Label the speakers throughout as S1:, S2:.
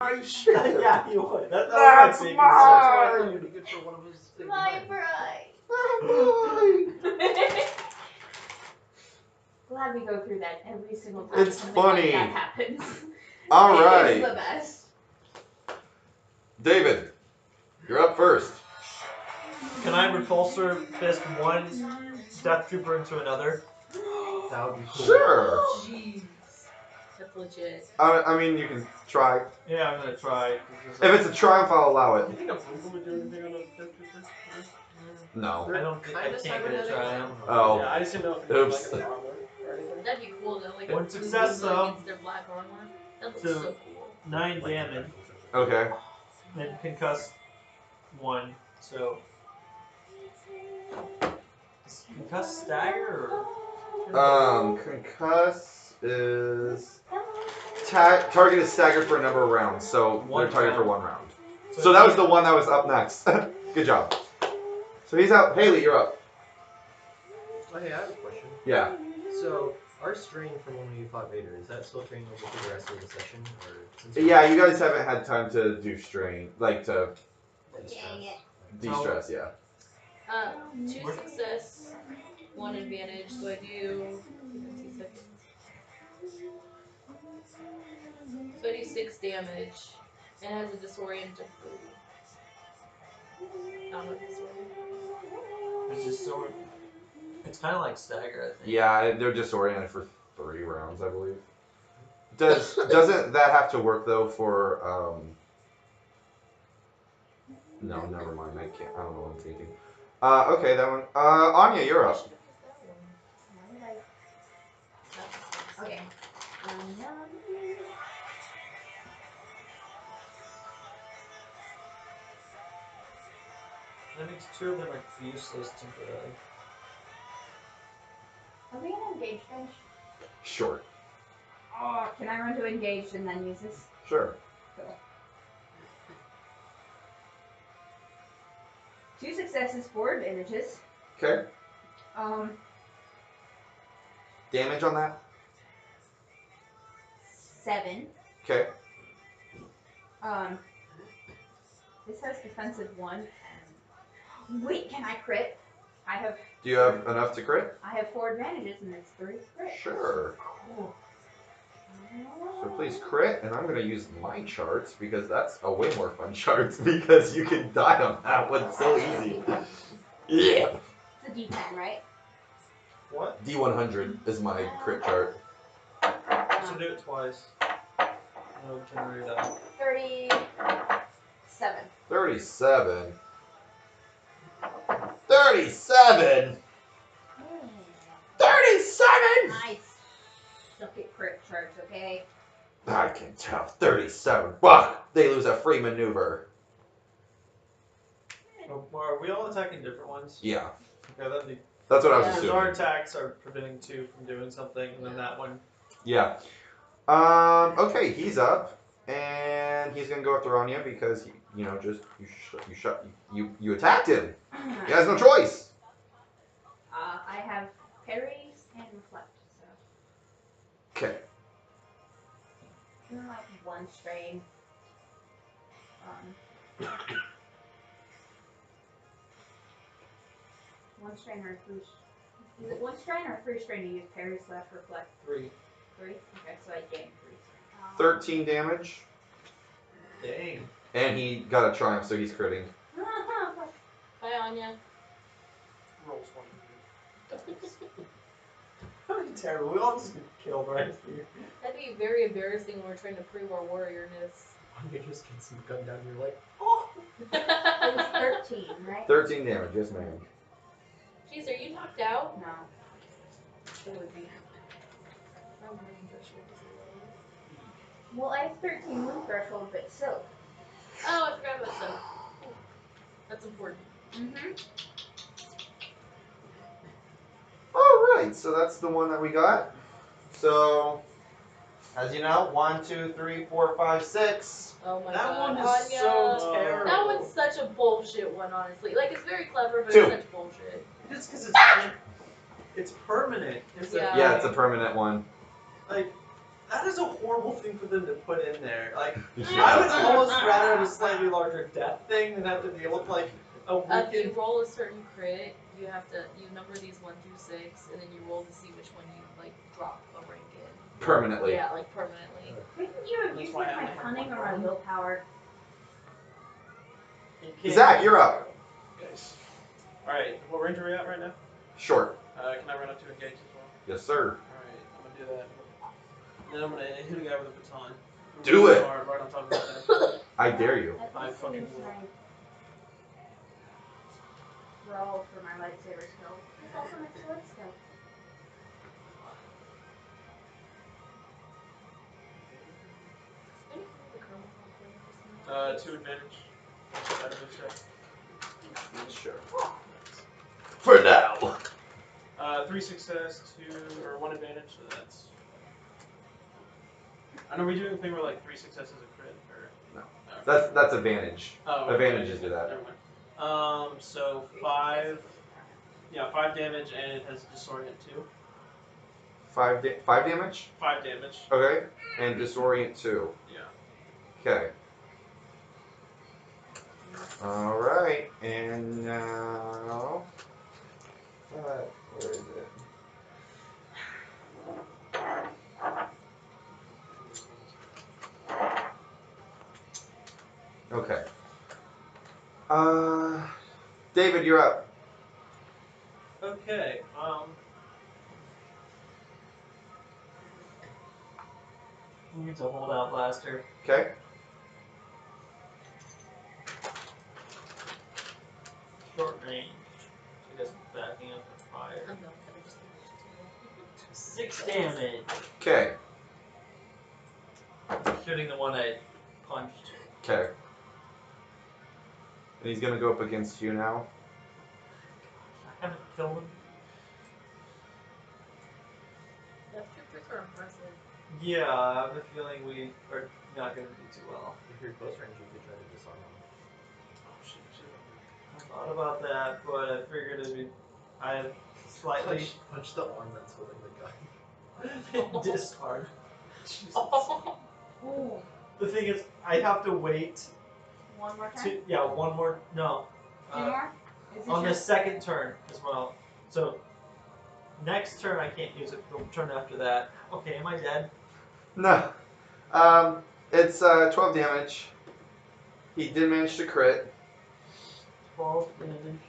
S1: I should.
S2: Yeah, you would. That's
S1: That's
S2: mine.
S1: mine.
S3: Pretty good for one of his things.
S4: My bride.
S1: Mine.
S4: Glad we go through that every single time
S1: It's
S4: something
S1: funny.
S4: like that happens.
S1: All
S4: It's
S1: right,
S4: the best.
S1: David, you're up first.
S2: Can I repulsor fist one Death Trooper into another?
S3: That would be cool.
S1: Sure.
S4: Jeez. That's legit.
S1: I mean, you can try.
S2: Yeah, I'm gonna try.
S1: If it's a triumph, I'll allow
S3: Do
S1: it.
S3: you think a Boomer would do anything on a Death Trooper?
S1: No.
S2: I don't think I
S3: Kinda
S2: can't get a
S3: cybernetic.
S2: triumph.
S1: Oh.
S3: Yeah, I just didn't know if it was
S1: Oops.
S3: like an armor or anything.
S4: That'd be cool though. Like
S2: One
S4: a
S2: success,
S4: Boomer
S2: though.
S4: against their black armor. That looks
S2: Two.
S4: so cool.
S2: 9 damage
S1: Okay.
S2: and concuss 1. So is concuss stagger or?
S1: Concuss is target is staggered for a number of rounds, so
S2: One
S1: they're targeted for
S2: round.
S1: 1 round. So that was the one that was up next. Good job. So he's out. Haley, you're up.
S3: Oh, hey, I have a question.
S1: Yeah.
S3: So, our strain from when we fought Vader, is that still carrying over to the rest of the session? Or since
S1: Yeah, you guys haven't had time to do strain, like to
S4: Dang it.
S1: de-stress, yeah.
S4: 2 success, 1 advantage. So I do. 2 seconds. So I do 6 damage, and it has a disorient of 3. Not a disorient.
S2: It's just so. It's kind of like stagger, I think.
S1: Yeah, they're disoriented for 3 rounds, I believe. Doesn't that have to work though for No, never mind. I can't. I don't know what I'm thinking. Okay, that one. Anya, you're up.
S4: Okay.
S2: That makes 2 of them are useless temporarily.
S4: Are we gonna engage finish?
S1: Sure.
S4: Oh, can I run to engage and then use this?
S1: Sure.
S4: Cool. 2 successes, 4 advantages.
S1: Okay. Damage on that?
S4: 7.
S1: Okay.
S4: This has defensive 1. Wait, can I crit? I have.
S1: Do you have enough to crit?
S4: I have 4 advantages and it's 3 crit.
S1: Sure. So please crit, and I'm going to use my charts because that's a way more fun chart because you can die on that one so easy. Yeah.
S4: It's a D10, right?
S2: What?
S1: D100 is my crit chart.
S2: I should do it twice. No, generate that.
S4: 37.
S1: 37. 37? 37?
S4: Nice. Suck at crit charts, okay?
S1: I can tell. 37. Fuck! They lose a free maneuver.
S2: Oh, are we all attacking different ones?
S1: Yeah.
S2: Okay, that'd be.
S1: That's what I was
S4: Yeah.
S2: Because
S1: assuming.
S2: our attacks are preventing 2 from doing something, and then that one.
S1: Yeah. Okay, he's up, and he's gonna go after Anya because you attacked him. He has no choice.
S4: I have parries and reflect, so.
S1: Okay.
S4: Like 1 strain. 1 strain or 3. Is it 1 strain or 3 strain to use parry / reflect?
S2: 3.
S4: 3? Okay, so I gain 3.
S1: 13 damage,
S2: Dang.
S1: and he got a triumph, so he's critting.
S4: Bye, Anya.
S3: Roll 20.
S2: Terrible. We all just get killed right here.
S4: That'd be very embarrassing when we're trying to prove our warriorness.
S3: Anya just gets some gun down, you're like,
S4: It was 13, right?
S1: 13 damage, yes ma'am.
S4: Jeez, are you knocked out? No. It would be. My wound threshold is low. Well, I have 13 wound threshold, but silk. Oh, I forgot about silk. That's important. Mm-hmm.
S1: Alright, so that's the one that we got. So, as you know, 1, 2, 3, 4, 5, 6.
S4: Oh my
S2: That
S4: god.
S2: one is so terrible.
S4: That one's such a bullshit one, honestly. Like, it's very clever, but
S1: 2.
S4: it's such bullshit.
S2: Just because it's permanent. It's
S4: Yeah.
S1: Yeah, it's a permanent one.
S2: Like, That is a horrible thing for them to put in there. Like, I would almost rather have a slightly larger death thing than have to deal with like a
S4: If you
S2: weakened.
S4: roll a certain crit, you have to number these 1 through 6, and then you roll to see which one you like drop a rank in.
S1: Permanently.
S4: Yeah, like permanently.
S5: Couldn't you have
S2: That's
S5: used
S2: why
S5: like
S2: I
S5: my
S2: only have
S5: cunning
S2: one
S5: or my
S2: roll.
S5: willpower?
S2: You can't
S1: Zach,
S2: use
S1: you're up.
S2: Nice. All right, what range are we at right now?
S1: Short.
S2: Can I run up to engage as well?
S1: Yes, sir.
S2: All right, I'm gonna do that. And then I'm gonna hit a guy with a baton.
S1: Do
S2: Really
S1: it.
S2: hard, right on top of his head.
S1: I dare you.
S5: At
S2: I
S5: least I
S2: fucking
S5: used
S2: will.
S5: my roll for my lightsaber skill. It's also my sword skill.
S4: Any kind of the caramel popcorn just now?
S2: 2 advantage. Side of the check.
S1: Sure. For now.
S2: 3 success, 1 advantage, so that's. And are we doing a thing where like 3 successes a crit or?
S1: No.
S2: Okay.
S1: That's advantage.
S2: Oh,
S1: Advantages do that.
S2: Never mind. So 5. Yeah, 5 damage, and it has disorient 2.
S1: 5 damage.
S2: 5 damage.
S1: Okay. And disorient 2.
S2: Yeah.
S1: Okay. All right. And now. Where is it? Okay. David, you're up.
S2: Okay.
S3: We need to hold out blaster.
S1: Okay.
S3: Short range. I guess backing up the fire.
S4: I'm not gonna just leave it
S3: 6 damage.
S1: Okay.
S3: Shooting the one I punched.
S1: Okay. And he's gonna go up against you now.
S3: I haven't killed him.
S4: Death troopers are impressive.
S3: Yeah, I have a feeling we are not going to do too well. If you're close range, you could try to disarm him.
S2: Oh shit!
S3: I thought about that, but I figured it'd be. I had slightly punch the arm that's holding the gun. Disarm. Jesus.
S4: Ooh.
S3: The thing is, I have to wait.
S5: One more time?
S3: One more. No.
S5: Two more? Is this
S3: On
S5: your...
S3: the second turn as well. So, next turn I can't use it. The turn after that. Okay, am I dead?
S1: No. It's 12 damage. He did manage to crit.
S3: 12 damage.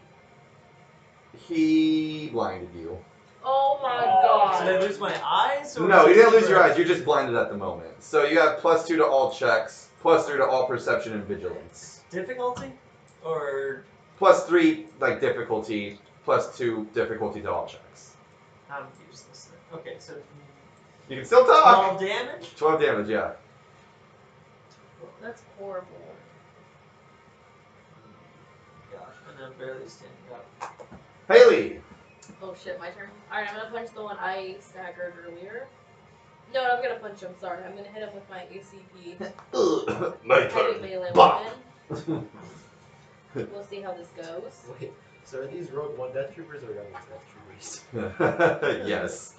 S1: He blinded you.
S4: Oh my
S3: Did I
S4: god.
S3: lose my eyes? Or
S1: No,
S3: was
S1: you
S3: it
S1: didn't lose your
S3: spread?
S1: eyes. You're just blinded at the moment. So you have +2 to all checks, +3 to all perception and vigilance.
S3: Difficulty? Or
S1: +3 like difficulty, +2 difficulty to all checks.
S3: I'm useless then. Okay, so
S1: You can still talk.
S3: 12 damage?
S1: 12 damage, yeah.
S4: That's horrible.
S3: Gosh, and I'm barely standing up.
S1: Haley.
S4: Oh shit, my turn. Alright, I'm gonna punch the one I staggered earlier. No, I'm gonna punch him, sorry. I'm gonna hit him with my ACP
S1: My
S4: heavy
S1: turn.
S4: melee
S1: Bah.
S4: weapon. We'll see how this goes.
S3: Wait, so are these Rogue One Death Troopers or Rebels Death Troopers?
S1: Yes.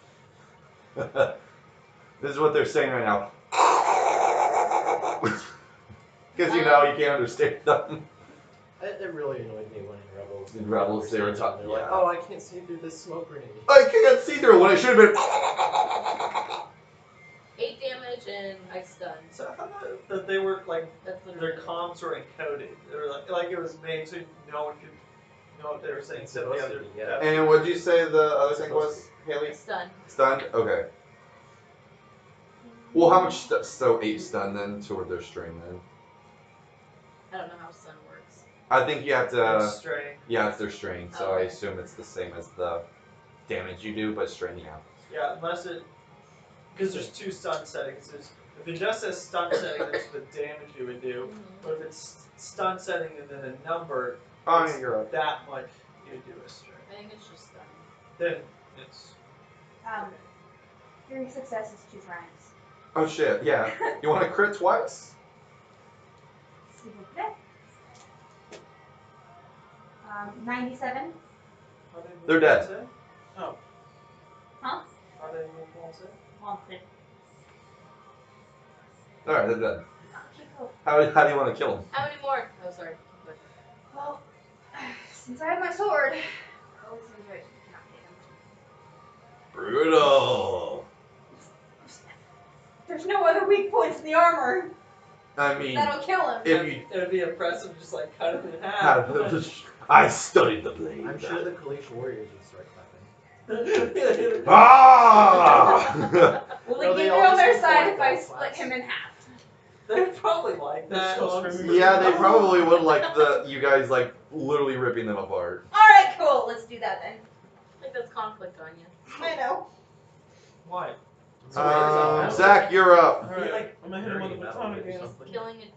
S1: This is what they're saying right now. Because you know you can't understand them.
S3: It really annoyed me when in Rebels.
S1: In Rebels, they were
S3: talking. They're like,
S1: yeah.
S3: oh, I can't see through this smoke grenade.
S1: I can't see through when it should have been.
S4: 8 damage and I stunned.
S3: So I thought that they were like
S4: That's
S3: their
S4: literally
S3: comms were encoded. They were like it was made so no one could know what they were saying. It's
S1: Oh,
S3: supposed the to other. be, yeah.
S1: And what did you say the other thing was, Haley?
S4: stunned.
S1: Stunned? Okay. Well, how much so 8 stun then toward their strain then?
S4: I don't know how stun works.
S1: I think you have to.
S3: Stray.
S1: Yeah, it's their strain, so I
S4: Okay.
S1: assume it's the same as the damage you do, but strain, yeah.
S3: Yeah, unless it because there's 2 stun settings. If it just says stun setting, that's the damage you would do. But if it's stun setting and then a number,
S1: Oh,
S3: it's
S1: yeah, you're right.
S3: that much you do a stray.
S4: I think it's just stun.
S3: Then it's
S5: 3 successes, 2 triumphs.
S1: Oh shit, yeah. You want to crit twice?
S5: S'il vous plaît. 97.
S2: How did
S1: They're dead.
S2: Say? Oh.
S5: Huh?
S2: How did move one say?
S5: Rentré.
S1: Alright, they're done.
S4: Okay, cool.
S1: How do you want to kill him?
S4: How many more? Oh, sorry.
S5: Well, since I have my sword, I'll listen to it. Cannot hit him.
S1: Brutal.
S5: There's no other weak points in the armor.
S1: I mean,
S5: That'll kill him.
S1: if you
S3: It would be impressive just like cut him in half.
S1: I studied the blade.
S2: I'm sure the Kalish warriors would start clapping.
S1: Ah!
S5: Will
S3: No,
S5: they
S3: they
S5: get
S3: all
S5: on their
S3: just
S5: side
S3: avoid
S5: if I
S3: that
S5: split
S3: class.
S5: him in half?
S3: They'd probably like that.
S1: Yeah, they probably would like you guys like literally ripping them apart.
S5: Alright, cool. Let's do that then.
S4: Like that's conflict on you.
S5: I know.
S3: Why?
S1: Zach, you're up.
S3: Alright,
S2: like
S3: I'm gonna hit him with a baton again.
S4: Killing it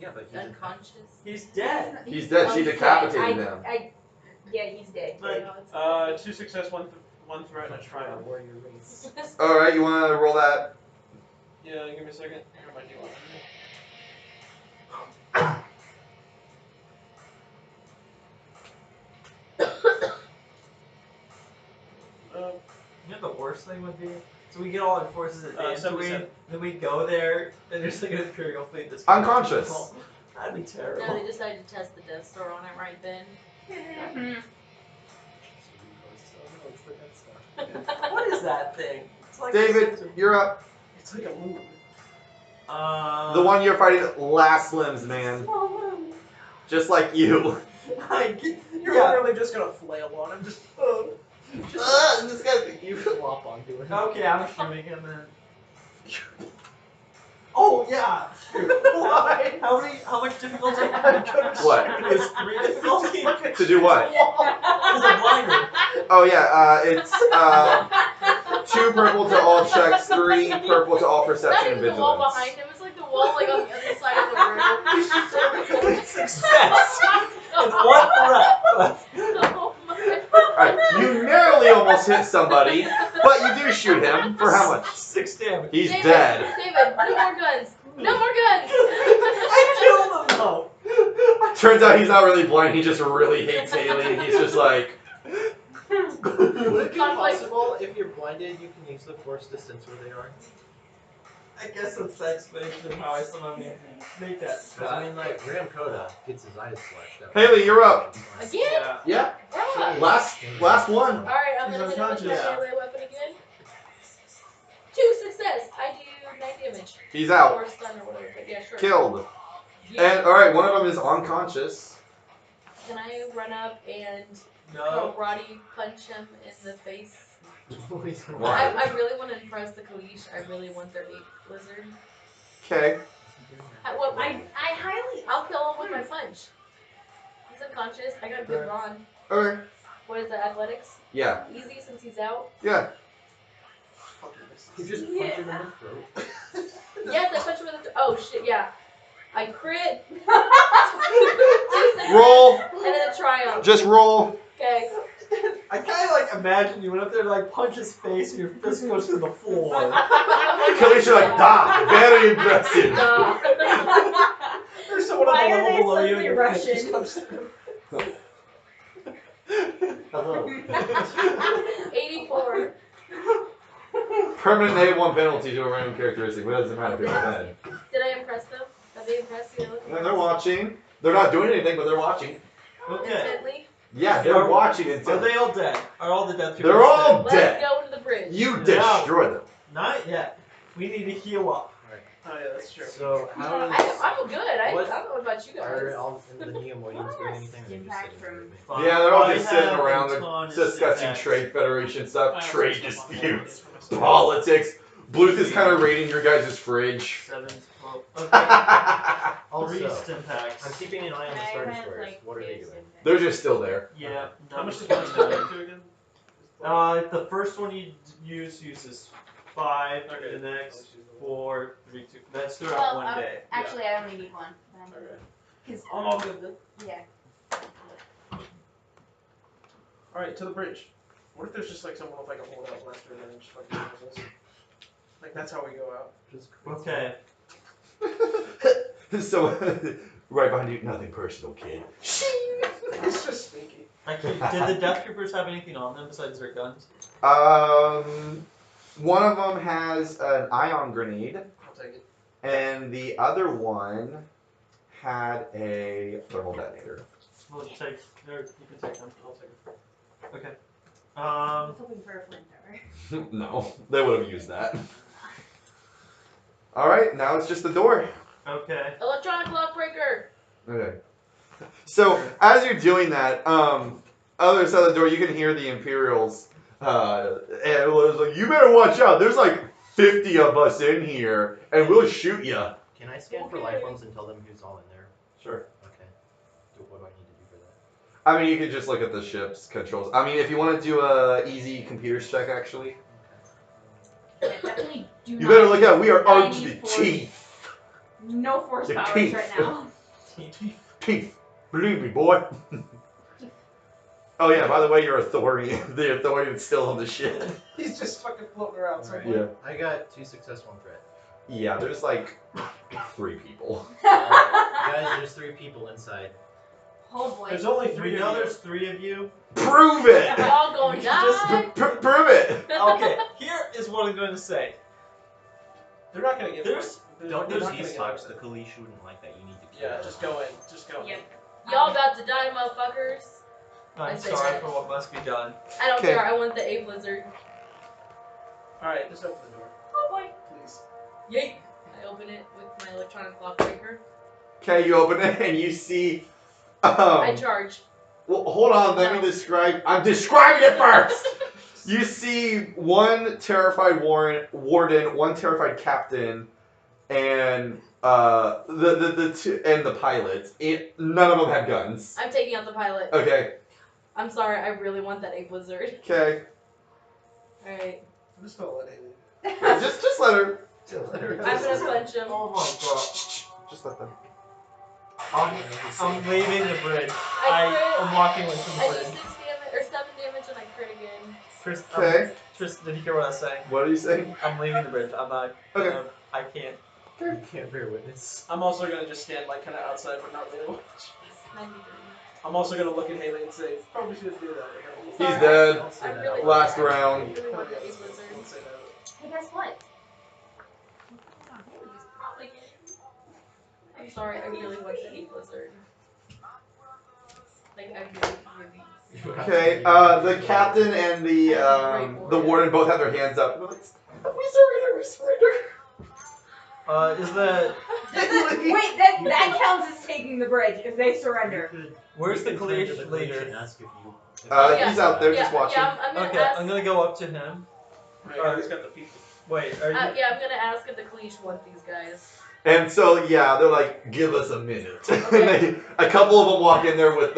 S2: Yeah, but he's
S4: unconscious.
S3: He's dead.
S1: He's dead. She
S5: he's
S1: decapitated
S5: dead.
S1: him.
S5: Yeah, he's dead.
S3: But 2 success, one threat, and a triumph.
S2: warrior race.
S1: All right, you want to roll that?
S3: Yeah, give me a second. Here, my D1.
S2: You know what the worst thing would be? So we get all our forces at Dantooine,
S3: 77.
S2: then we go there, and there's like an Imperial fleet that's
S1: Unconscious.
S2: That'd be
S4: No,
S2: terrible.
S4: they decided to test the Death Star on it right then.
S2: What is that thing? It's like
S1: David, you're up.
S3: It's like a moon.
S1: The one you're fighting last limbs, man. Just like you.
S3: You're literally just gonna flail on him. Just.
S1: This guy,
S2: You flop onto it. Okay, I'm shooting him then. Oh yeah.
S3: Why?
S2: How much difficulty?
S1: What?
S2: Is 3 difficulty?
S1: To do what?
S2: Because I'm blinded.
S1: Oh yeah, it's 2 purple to all checks, 3 purple to all
S4: Not
S1: perception and
S4: even the wall
S1: vigilance.
S4: behind him, it's like the wall like on the other side of the room.
S2: Success. And 1 threat.
S4: Oh my.
S1: Alright, you narrowly almost hit somebody, but you do shoot him. For how much?
S2: 6 damage.
S1: He's
S4: David,
S1: dead.
S4: David, no more guns. No more guns.
S2: I killed him though.
S1: Turns out he's not really blind, he just really hates Haley. He's just like,
S2: Would it be
S4: Conflict.
S2: possible if you're blinded, you can use the force to sense where they are?
S3: I guess that's explanation of how I somehow make that.
S2: I mean, like Ram Koda gets his eyes slashed out.
S1: Haley, you're up.
S4: Again?
S3: Yeah.
S1: Yeah,
S4: Yeah.
S1: last one.
S4: Alright, I'm
S3: He's
S4: gonna hit him with my
S3: unconscious.
S4: melee weapon again. 2 success. I do 9 damage.
S1: He's out.
S4: Or stun or whatever, but yeah, sure.
S1: Killed.
S4: Yeah.
S1: And alright, one of them is unconscious.
S4: Can I run up and
S2: No.
S4: karate punch him in the face?
S1: Why?
S4: I really want to impress the Kalish. I really want their 8 lizard.
S1: Okay.
S4: I'll kill him with my punch. He's unconscious. I got a good run.
S1: Okay.
S4: What is that, athletics?
S1: Yeah.
S4: Easy since he's out.
S1: Yeah.
S2: You just punch him in the throat.
S4: Yes, I punch him in the oh shit, yeah. I crit.
S1: Roll.
S4: And then a triumph.
S1: Just roll.
S4: Okay.
S2: I kind of like imagine you went up there to like punch his face and your fist goes to the floor.
S1: Kalisha like, da. Very impressive.
S4: No.
S2: There's someone
S5: Why
S2: on the
S5: are
S2: level
S5: they
S2: below you and
S5: suddenly
S2: your fist just
S5: Russian?
S2: comes through. Hello.
S4: 84.
S1: Permanent negative 1 penalty to a random characteristic. But it doesn't matter if you're dead.
S4: Did I impress them? Are they impressed?
S1: And they're watching. They're not doing anything, but they're watching.
S2: Okay.
S4: Intently.
S1: Yeah, they're watching
S2: Are
S1: intently.
S2: they all dead? Are all the death people
S1: They're all
S2: dead?
S4: Let's
S1: dead.
S4: go to the bridge.
S1: You
S2: No.
S1: destroy them.
S2: Not yet. We need to heal up.
S3: Oh yeah, that's true.
S2: So how
S4: No,
S2: is
S4: I'm good. I
S2: What-
S4: don't know about you
S2: are
S4: guys.
S2: all the Neomoidians doing anything? Or are they just
S5: Impact
S2: sitting there
S5: from-
S2: waiting?
S3: Fine.
S1: Yeah, they're all
S3: I
S1: just sitting
S3: have
S1: around
S3: a ton of
S1: discussing
S3: attacks.
S1: trade federation stuff,
S3: I
S1: trade
S3: have some
S1: disputes,
S3: for myself.
S1: politics. Bluth is kind of raiding your guys' fridge.
S3: 7, 12.
S2: Okay.
S3: Three
S2: Also,
S3: impacts.
S2: I'm keeping an eye on the
S5: I
S2: starter
S5: have,
S2: squares.
S5: like,
S2: What are they
S5: base
S2: doing?
S5: impact.
S1: They're just still there.
S3: Yeah. How much did you start to again?
S2: The first one you uses 5.
S3: Okay.
S2: The next 4, 3, 2. That's throughout
S5: Well,
S2: one day.
S5: Actually, I only need 1.
S3: Okay.
S5: Because,
S3: I'm all good then.
S5: yeah.
S3: Alright, to the bridge. What if there's just like someone with like a holdout blaster and then just fucking kills us? Like that's how we go out.
S2: Just okay.
S1: So, right behind you, nothing personal, kid.
S3: It's just sneaky.
S2: Did the Death Troopers have anything on them besides their guns?
S1: One of them has an ion grenade,
S3: I'll take it.
S1: and the other one had a thermal detonator.
S3: We'll take. Or you can take them. I'll take it. Okay.
S5: I was hoping for a flamethrower.
S1: No, they would have used that. All right, now it's just the door.
S3: Okay.
S4: Electronic lock breaker.
S1: Okay. So as you're doing that, other side of the door, you can hear the Imperials. And it was like, "You better watch out. There's like 50 of us in here, and we'll shoot you."
S6: Can I scan for life forms and tell them who's all in there?
S1: Sure.
S6: Okay. What do I need to do for that?
S1: I mean, you could just look at the ship's controls. I mean, if you want to do a easy computers check, actually,
S5: Yeah, definitely do
S1: you
S5: not
S1: better look out. We are
S5: any
S1: armed to the
S5: force-
S1: teeth.
S5: No force
S1: The
S5: powers
S1: teeth.
S5: right now.
S1: Teeth. Believe me, boy. Oh yeah. By the way, your authority, the authority that's still on the ship.
S2: He's just fucking floating around
S6: Alright.
S2: somewhere.
S1: Yeah.
S6: I got 2 success, 1 threat.
S1: Yeah. There's like 3 people.
S6: Guys, there's 3 people inside.
S5: Oh boy.
S3: There's only 3
S2: We
S3: of
S2: know
S3: you.
S2: there's
S3: 3 of you.
S1: Prove it.
S4: We're all going to
S2: Just-
S4: die.
S1: Prove it.
S2: Okay, here is what I'm going to say. They're not going to get
S3: There's-
S6: Don't
S2: they're
S6: use
S2: not gonna
S6: these
S2: get
S6: talks.
S2: away.
S6: The Kalish wouldn't like that. You need to kill
S2: Yeah,
S6: them.
S2: just go in. Just go in.
S5: Yep.
S4: Y'all about to die, motherfuckers. I
S3: I'm
S4: say
S3: sorry
S4: that.
S3: for what must be done.
S4: I don't
S1: Okay.
S4: care. I want the A blizzard.
S2: Alright, just open the door,
S4: Oh boy.
S2: please.
S4: Yeet. I open it with my electronic lock breaker.
S1: Okay, you open it and you see.
S4: I charge.
S1: Well, hold on. Let me
S4: No.
S1: describe. I'm describing it first. You see one terrified warden, one terrified captain, and the two and the pilot. None of them had guns.
S4: I'm taking out the pilot.
S1: Okay.
S4: I'm sorry. I really want that A blizzard.
S1: Okay.
S4: All right.
S2: I'm just going to let Haley.
S1: Just let her.
S4: I'm gonna punch him.
S3: Oh my god.
S1: Just let them.
S3: I'm leaving the bridge.
S4: I
S3: I'm walking away from
S4: I
S3: the
S4: do
S3: bridge.
S4: 6 damage or 7 damage and I crit again.
S1: Okay.
S3: Tristan, did you hear what I was saying?
S1: What are you saying?
S3: I'm leaving the bridge. I'm not.
S1: Okay.
S3: I can't.
S6: You can't bear witness.
S2: I'm also going to just stand like kind of outside but not really watch.
S4: 93.
S2: I'm also going to look at Haley and say, probably shouldn't do that.
S1: He's
S4: Sorry.
S1: dead.
S6: Don't say
S4: I
S6: that
S4: really
S6: out
S1: Last
S6: loud.
S1: round.
S4: I really want the A blizzard.
S2: Don't say that.
S5: Hey, guess what?
S4: Probably. I'm sorry. I really want the A blizzard. Like I really.
S1: Okay. The captain and the warden both have their hands up. We surrender. We surrender.
S3: Is the
S5: Wait, that counts as taking the bridge if they surrender.
S3: where's the
S6: You could turn to
S3: Kalish
S6: the Kalish
S3: leader?
S6: and ask if you.
S4: Oh, yeah.
S1: He's out there
S4: Yeah,
S1: just watching.
S4: yeah. I'm gonna
S3: Okay,
S4: ask.
S3: I'm gonna go up to him.
S2: Right, he's got the people.
S3: Wait, are you?
S4: Yeah, I'm gonna ask if the Kalish want these guys.
S1: And so, yeah, they're like, give us a minute. And a couple of them walk in there with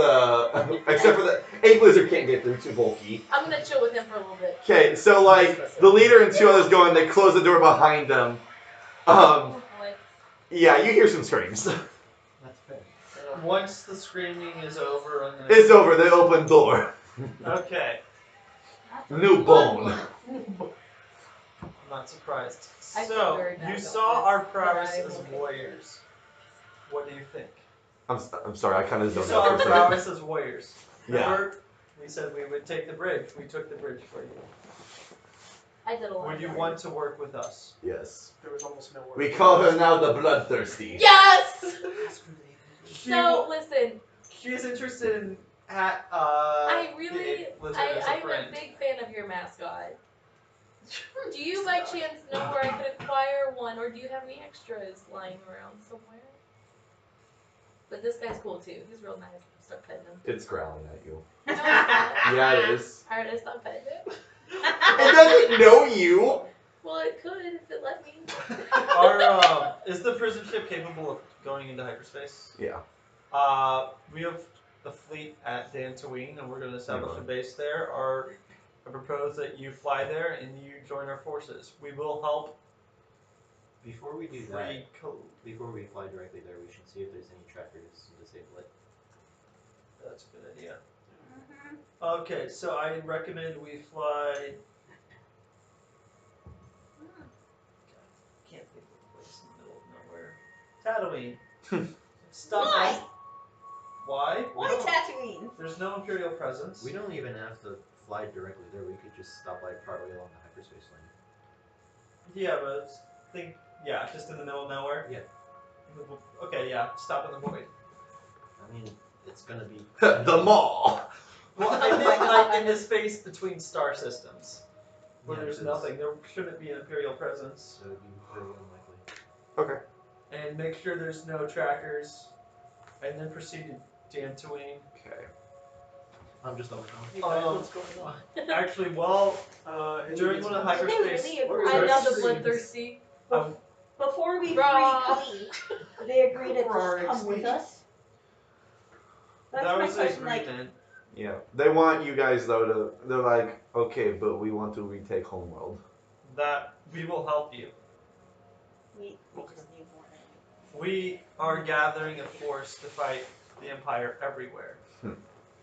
S1: except for the A Blizzard can't get through, too bulky.
S4: I'm gonna chill with him for a little bit.
S1: Okay, so like, the leader and 2 others go in, they close the door behind them.
S4: Oh, boy.
S1: Yeah, you hear some screams.
S6: That's fair.
S2: Once the screaming is over, I'm gonna.
S1: It's over, the open door.
S3: Okay,
S1: New bone.
S3: I'm not surprised.
S4: I feel
S3: So
S4: very bad
S3: you
S4: about
S3: saw
S4: this,
S3: our
S4: but
S3: prowess
S4: I
S3: as
S4: will get
S3: warriors. What do you think?
S1: I'm sorry, I kind of
S3: You
S1: zoned
S3: saw
S1: out
S3: our
S1: for a second.
S3: prowess as warriors.
S1: Yeah.
S3: Remember, we said we would take the bridge. We took the bridge for you.
S4: I did a lot.
S3: Would you
S4: of
S3: want to work with us?
S1: Yes.
S2: There was almost no word.
S1: We call her now the Bloodthirsty.
S4: Yes.
S6: Ask for the
S4: So listen,
S2: She's interested in at
S4: I really,
S2: the Blizzard as a
S4: I'm a
S2: friend.
S4: big fan of your mascot. Do you by chance know where I could acquire one, or do you have any extras lying around somewhere? But this guy's cool too. He's real nice. Start petting him.
S1: It's growling at you.
S4: No, it's not.
S1: Yeah, it is.
S4: Alright, I stop petting it.
S1: It doesn't know you.
S4: Well, it could if it let me.
S3: Is the prison ship capable of going into hyperspace?
S1: Yeah.
S3: We have a fleet at Dantooine, and we're going to establish a base there. I propose that you fly there and you join our forces. We will help
S6: Before we do
S3: free.
S6: that, before we fly directly there, we should see if there's any trackers and disable it.
S3: That's a good idea. Okay, so I recommend we fly. Can't think of a place in the middle of nowhere. Tatooine. Stop.
S5: Why?
S3: Why?
S5: Why Tatooine?
S3: There's no Imperial presence.
S6: We don't even have to fly directly there. We could just stop like partway along the hyperspace lane.
S3: Yeah, but think Yeah, just in the middle of nowhere.
S6: Yeah.
S3: Okay, yeah. Stop in the void.
S6: I mean, it's gonna be
S1: The mall.
S3: Well, I meant like in the space between star systems, where
S6: Yeah,
S3: there's
S6: because
S3: nothing. There shouldn't be an Imperial presence.
S6: It would be very unlikely.
S1: Okay.
S3: And make sure there's no trackers. And then proceed to Dantooine.
S1: Okay.
S6: I'm just overcome.
S2: Hey guys, what's going on?
S3: Actually, well, during one of the
S4: Did they
S3: hyperspace.
S4: really agree?
S2: Where
S4: I
S2: are
S4: know the
S2: streams?
S4: bloodthirsty.
S5: Before we free
S4: Raw.
S5: Cubby, do they agree to
S2: Roar
S5: just come with
S2: XP.
S5: us? That's
S3: That
S5: my
S3: was the
S5: question. Like,
S3: agreement.
S1: Yeah. They want you guys though to. They're like, okay, but we want to retake Homeworld.
S3: That we will help you.
S5: we just need more enemies.
S3: We are gathering a force to fight the Empire everywhere.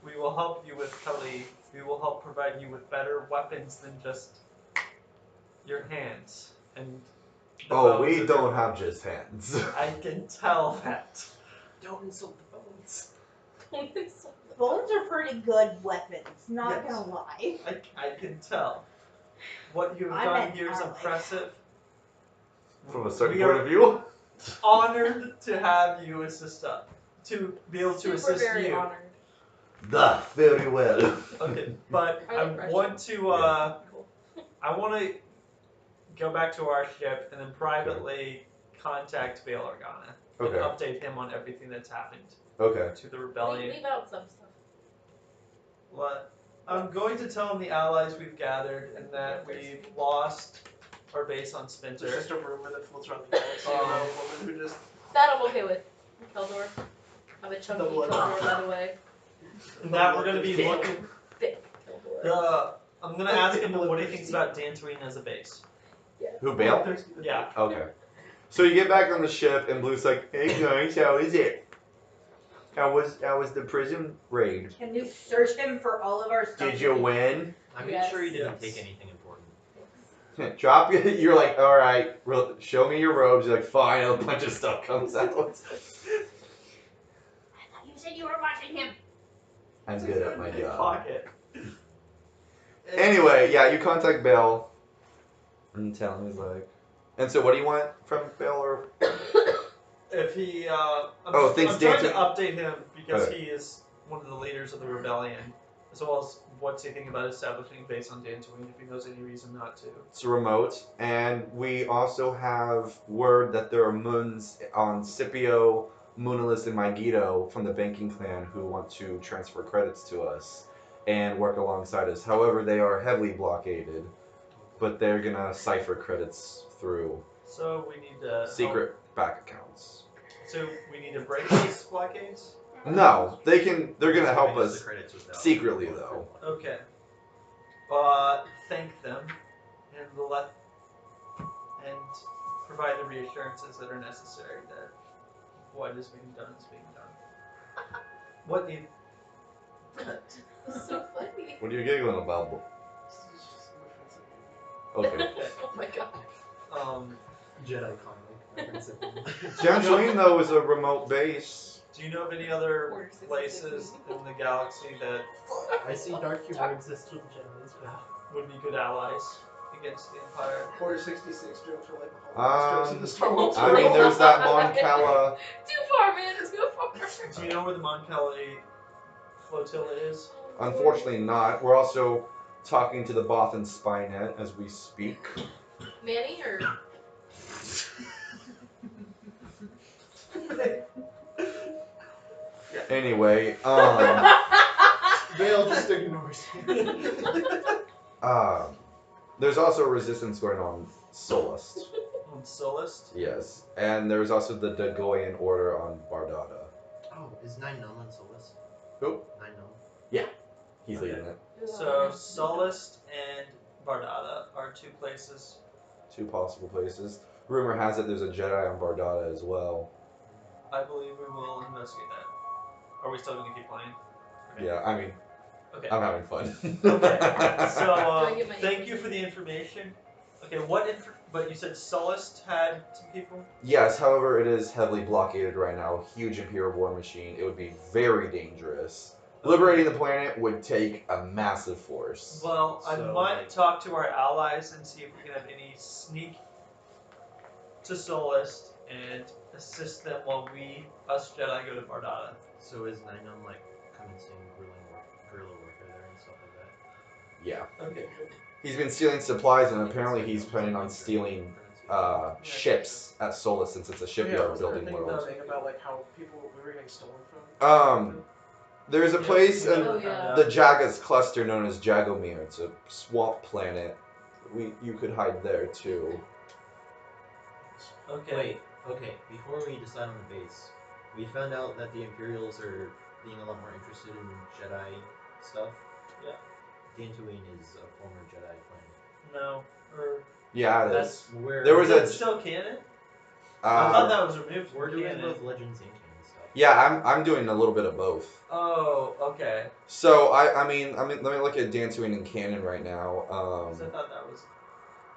S3: We will help you with Kali. We will help provide you with better weapons than just your hands. And the
S1: Oh,
S3: bones
S1: we
S3: of your-
S1: don't have just hands.
S3: I can tell that. Don't insult the bones.
S4: Don't insult the
S5: Bones are pretty good weapons, not
S3: Yes.
S5: gonna lie.
S3: I can tell. What you've
S5: I
S3: done
S5: meant
S3: here is
S5: ally.
S3: impressive.
S1: From a certain
S3: We
S1: point
S3: are
S1: of view.
S3: honored to have you assist us. To be able to
S4: Super
S3: assist
S4: very
S3: you.
S4: honored.
S1: Very well.
S3: Okay, but
S4: Are
S3: I
S4: they Russian?
S3: want to
S4: Cool.
S3: I want to go back to our ship and then privately contact Bail Organa and
S1: Okay.
S3: update him on everything that's happened
S1: Okay.
S3: to the rebellion.
S4: Leave out some stuff.
S3: What? I'm going to tell him the allies we've gathered and that we've lost our base on
S2: There's
S3: Spinter.
S2: just a rumor that floats around the galaxy about a woman who just.
S4: That I'm okay with. Keldor. Have a chunky
S2: The blood.
S4: Keldor, by the way.
S3: And that we're going to be
S1: Thick.
S3: looking.
S4: Thick Keldor.
S3: I'm going to ask him what he thinks about Dantooine as a base.
S1: Who bailed?
S3: Yeah.
S1: Okay. So you get back on the ship, and Blue's like, "Hey guys, how is it? How was the prison raid?
S5: Can you search him for all of our stuff?
S1: Did you win?
S6: I made
S4: Yes.
S6: sure you didn't
S3: Yes.
S6: take anything important.
S1: Drop you. You're like, all right. Show me your robes. You're like, fine. A bunch of stuff comes out.
S5: I thought you said you were watching him.
S1: I'm good at my job.
S3: Pocket.
S1: Anyway, yeah, you contact Bell and tell him he's like. And so, what do you want from Bell or?
S3: If he,
S1: Oh, thanks,
S3: I'm trying to
S1: Dantooine.
S3: update him because
S1: Okay.
S3: he is one of the leaders of the rebellion, as well as what's he thinking about establishing a base on Dantooine if he knows any reason not to.
S1: It's remote, and we also have word that there are moons on Scipio, Moonalis, and Megiddo from the banking clan who want to transfer credits to us and work alongside us. However, they are heavily blockaded, but they're gonna cipher credits through
S3: So we need to
S1: secret back accounts.
S3: So we need to break these blockades.
S1: No, they're gonna help
S6: Giving us
S1: us
S6: the credits without
S1: secretly,
S6: going
S1: though.
S6: through one.
S3: Okay. Thank them, and and provide the reassurances that are necessary that what is being done is being done. What need?
S4: So funny.
S1: What are you giggling about? Okay.
S4: Oh my god.
S6: Jedi comic.
S1: Dantooine, though, is a remote base.
S3: Do you know of any other
S4: Order 66.
S3: places in the galaxy that
S6: I see dark humor exists with the Jedi as well.
S3: would be good allies against the Empire?
S2: Order 66 jokes are like the Holocaust jokes in the Star Wars
S1: I mean,
S2: world.
S1: there's that Mon Cala.
S4: Too far, man. Too far.
S3: Do you know where the Mon Cali flotilla is?
S1: Unfortunately, not. We're also talking to the Bothan Spynet as we speak.
S4: Manny or
S1: Anyway,
S2: Vale just ignores you.
S1: there's also resistance going on Solist.
S3: On Solist?
S1: Yes, and there's also the Dagoyan Order on Bardada.
S6: Oh, is Nine Gnome on Solus?
S1: Who?
S6: Nine Gnome.
S1: He's
S3: Okay.
S1: leading it.
S3: So Solist and Bardada are two places.
S1: Two possible places. Rumor has it there's a Jedi on Bardada as well.
S3: I believe we will investigate that. Are we still going to keep playing? Okay.
S1: Yeah, I mean,
S3: Okay.
S1: I'm having fun.
S3: Okay. So
S4: Do I get my
S3: thank you for the information. Okay, but you said Solist had some people?
S1: Yes, however, it is heavily blockaded right now. Huge Imperial war machine. It would be very dangerous. Liberating the planet would take a massive force.
S3: Well, I
S6: So,
S3: might
S6: like-
S3: talk to our allies and see if we can have any sneak to Solist and assist them while us Jedi, go to Bardata.
S6: So is Ninem like commencing guerrilla warfare there and stuff like that?
S1: Yeah.
S3: Okay, good.
S1: He's been stealing supplies, and apparently he's planning on stealing ships at Solus since it's a shipyard
S2: was there a
S1: building
S2: thing
S1: world.
S2: about like how people we were getting stolen from?
S1: There's a
S3: Yeah,
S1: place
S3: we
S1: in
S3: never
S4: yeah.
S3: found out.
S1: the Jagas cluster known as Jagomir. It's a swamp planet. You could hide there too.
S3: Okay.
S6: Wait, okay, before we decide on the base, we found out that the Imperials are being a lot more interested in Jedi stuff.
S3: Yeah.
S6: Dantooine is a former Jedi planet.
S3: No. Or
S1: Yeah, it
S6: That's
S1: is.
S6: where
S1: There was
S3: is it
S1: a.
S3: still canon? I thought
S1: Uh,
S3: that was removed
S6: we're
S3: from
S6: doing
S3: canon.
S6: both Legends and canon stuff.
S1: yeah, I'm doing a little bit of both.
S3: Oh, okay.
S1: So I mean, let me look at Dantooine and canon right now.
S3: 'Cause I thought that was.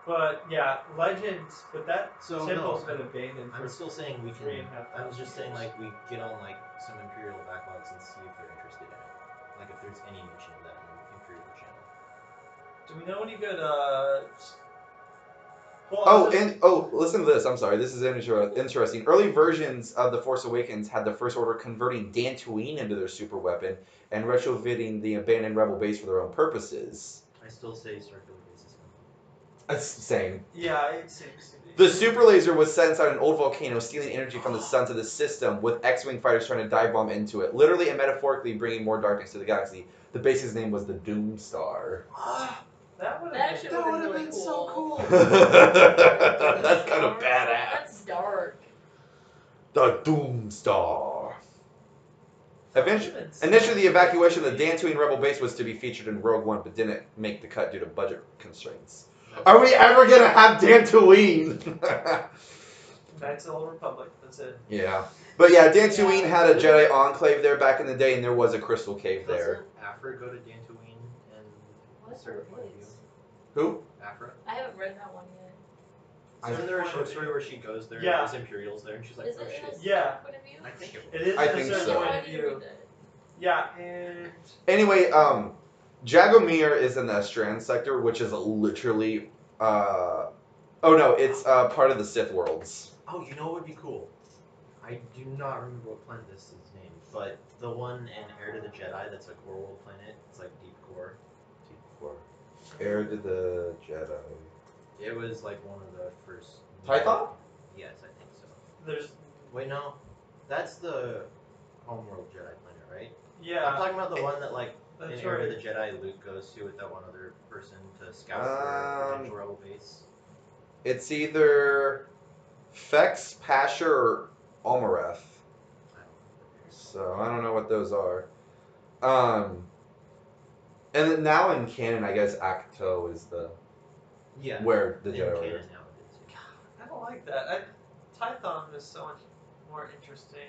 S3: But yeah, Legends. But that
S6: So
S3: temple's
S6: no,
S3: been abandoned for.
S6: I'm still saying we can.
S3: 3.5
S6: I was just saying
S3: years.
S6: like we get on like some Imperial backlogs and see if they're interested in it. Like if there's any mention of that in the Imperial channel.
S3: Do we know any good? Well,
S1: Listen to this. I'm sorry. This is interesting. Early versions of The Force Awakens had the First Order converting Dantooine into their super weapon and retrofitting the abandoned Rebel base for their own purposes.
S6: I still say Starkiller Base is fun.
S1: That's same.
S3: Yeah, it seems to be.
S1: The super laser was set inside an old volcano, stealing energy from the sun to the system, with X-wing fighters trying to dive bomb into it, literally and metaphorically bringing more darkness to the galaxy. The base's name was the Doom Star.
S3: That would
S4: That
S3: have
S4: actually
S3: been.
S4: would have been really
S2: so
S4: cool.
S1: That's kind of badass.
S4: That's dark.
S1: The Doom Star.
S3: That would've been so
S1: Initially, the evacuation of the
S3: sweet.
S1: Dantooine Rebel base was to be featured in Rogue One, but didn't make the cut due to budget constraints. Are we ever gonna have Dantooine?
S3: Knights of the Old Republic. That's it.
S1: Yeah. But yeah, Dantooine
S4: Yeah.
S1: had a Jedi enclave there back in the day, and there was a crystal cave there.
S6: Doesn't Afra go to Dantooine and
S4: What
S6: a certain point of view?
S4: is?
S1: Who?
S6: Afra?
S4: I haven't read that one yet.
S6: Isn't there a short story where she goes there
S3: Yeah.
S6: and there's Imperials there and she's like,
S4: Is
S6: oh
S4: it in
S6: shit.
S4: a
S3: Yeah.
S4: point of view?
S6: I think it was.
S3: It is
S1: I
S3: in a
S1: think
S3: certain
S1: so.
S3: point
S4: I
S3: of
S4: need to
S3: view.
S4: read that.
S3: Yeah, and
S1: Anyway, Jagomir is in the Strand sector, which is literally, it's part of the Sith worlds.
S6: Oh, you know what would be cool? I do not remember what planet this is named, but the one in Heir to the Jedi that's a core world planet. It's like deep core.
S1: Deep core. Heir to the Jedi.
S6: It was like one of the first.
S1: Tython?
S6: Yes, I think so.
S3: there's
S6: Wait, no. That's the homeworld Jedi planet, right? I'm
S3: yeah.
S6: talking about the one that like in
S3: That's
S6: Heir to
S3: right.
S6: the Jedi Luke goes to with that one other person to scout for potential rebel base.
S1: It's either Fex, Pasher, or Almareth.
S6: I don't know.
S1: So I don't know what those are. And then now in canon, I guess Acto is the
S6: Yeah.
S1: where the
S6: in
S1: Jedi
S6: canon
S1: Order.
S6: now it is.
S3: I don't like that. Tython is so much more interesting,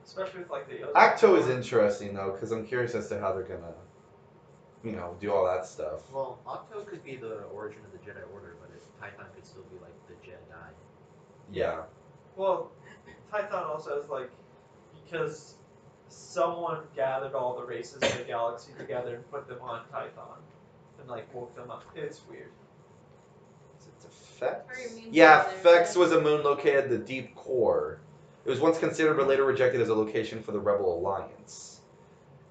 S3: especially with like the.
S1: Acto is interesting though, because I'm curious as to how they're gonna, do all that stuff.
S6: Well, Octo could be the origin of the Jedi Order, but Tython could still be like the Jedi.
S1: Yeah.
S3: Well, Tython also is like because someone gathered all the races of the galaxy together and put them on Tython and like woke them up. It's weird.
S1: Is it Fex?
S4: Or you mean
S1: Yeah,
S4: there,
S1: Fex was a moon located at the deep core. It was once considered but later rejected as a location for the Rebel Alliance.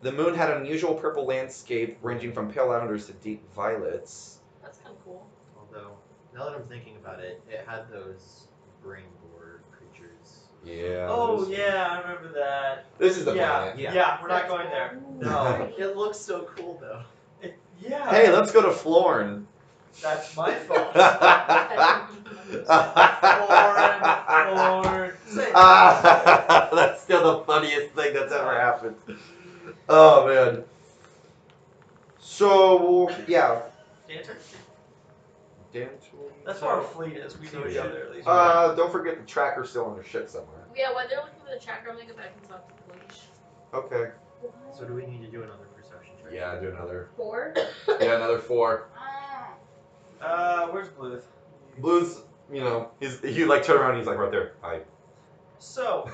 S1: The moon had an unusual purple landscape ranging from pale lavenders to deep violets.
S4: That's kind of cool.
S6: Although, now that I'm thinking about it, it had those brain boar creatures.
S1: Yeah.
S3: Oh yeah, I remember that.
S1: This is the
S3: Yeah,
S1: planet.
S3: yeah, we're not
S4: That's
S3: going
S4: cool.
S3: there.
S4: Ooh,
S3: No.
S6: It looks so cool though.
S3: Yeah.
S1: Hey, let's go to Florn.
S3: That's my fault. Lauren. Say
S1: That's still the funniest thing that's ever happened. Oh man. So yeah.
S3: Dancer?
S1: Dantooine.
S3: That's where our fleet is. We need to go there at least.
S1: Don't forget the tracker's still on the ship somewhere.
S4: Yeah, while they're looking for the tracker, I'm gonna go back and talk to the police.
S1: Okay.
S6: So do we need to do another perception check?
S1: Yeah, do another.
S4: 4?
S1: Yeah, another 4.
S3: Where's Bluth?
S1: Blue's, he like turn around and he's like right there. Hi.
S3: So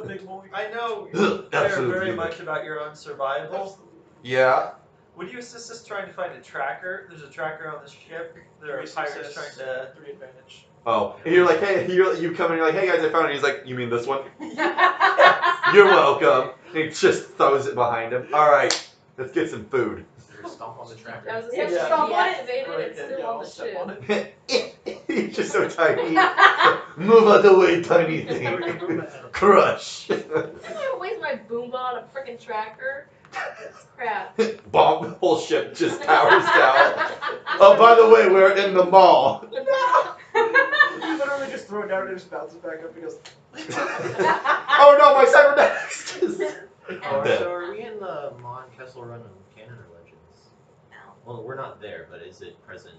S3: big boy. I know
S1: Ugh,
S3: you care
S1: absolutely
S3: very
S1: human.
S3: much about your own survival.
S1: Yeah.
S3: Would you assist us trying to find a tracker? There's a tracker on the ship. There are
S2: 3
S3: pirates
S2: success,
S3: trying to.
S2: 3 advantage.
S1: Oh, and you're like, hey, you come in, you're like, hey guys, I found it. He's like, you mean this one? You're welcome. And he just throws it behind him. All right, let's get some food.
S6: Or stomp on the tracker.
S4: I was
S5: Yeah,
S4: gonna say,
S5: stomp on it.
S4: deactivated,
S2: Break
S4: it's
S2: it,
S4: still
S2: yeah,
S4: on
S2: I'll
S4: the
S2: step
S4: ship.
S2: on it.
S1: He's just so tiny. Move out the way, tiny thing. Crush.
S4: I'm gonna waste my boomba on a freaking tracker. Crap.
S1: Bomb. Whole ship just powers down. Oh, by the way, we're in the mall.
S2: You literally just throw it down and it just bounces back up because.
S1: Oh no, my cybernetics just.
S6: Oh,
S1: Dead.
S6: so are we in the Mon Kessel Run and Canon or Legends?
S4: No.
S6: Well, we're not there, but is it present?